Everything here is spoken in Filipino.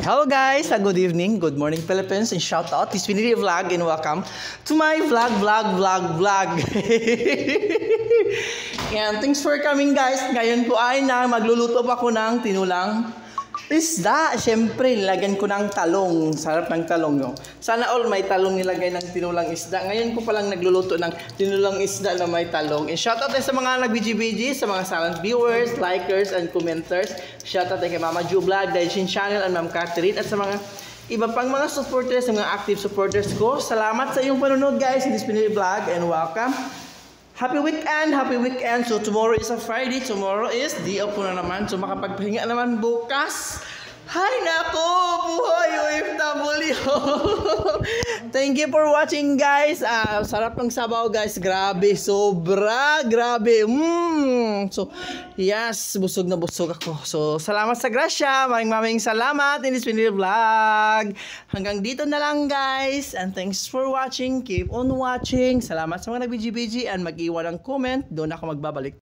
Hello guys, good evening, good morning Philippines, and shout out this Pinili Vlog and welcome to my vlog. And thanks for coming guys. Ngayon po ay magluluto pa ako ng tinulang isda. Siyempre, nilagyan ko ng talong. Sarap ng talong, no? Sana all may talong nilagay ng tinulang isda. Ngayon ko palang nagluluto ng tinulang isda na may talong. And shoutout sa mga nag-BG, sa mga silent viewers, likers, and commenters. Shoutout kay Mama Ju Vlog, Daijin Channel, and Ma'am Catherine, at sa mga iba pang mga supporters, sa mga active supporters ko. Salamat sa iyong panunod guys in this Pinili Vlog, and welcome. Happy weekend. So tomorrow is a Friday. Tomorrow is day off na naman. So makapagpahinga naman bukas. Hay nako, buhay OFW. Thank you for watching guys. Sarap ng sabaw guys. Grabe, sobra, grabe. So yes, busog na busog ako. So salamat sa grasya. Maraming salamat in this Pinili Vlog. Hanggang dito na lang guys. And thanks for watching. Keep on watching. Salamat sa mga nag-BG and mag-iwan ng comment. Doon ako magbabalik.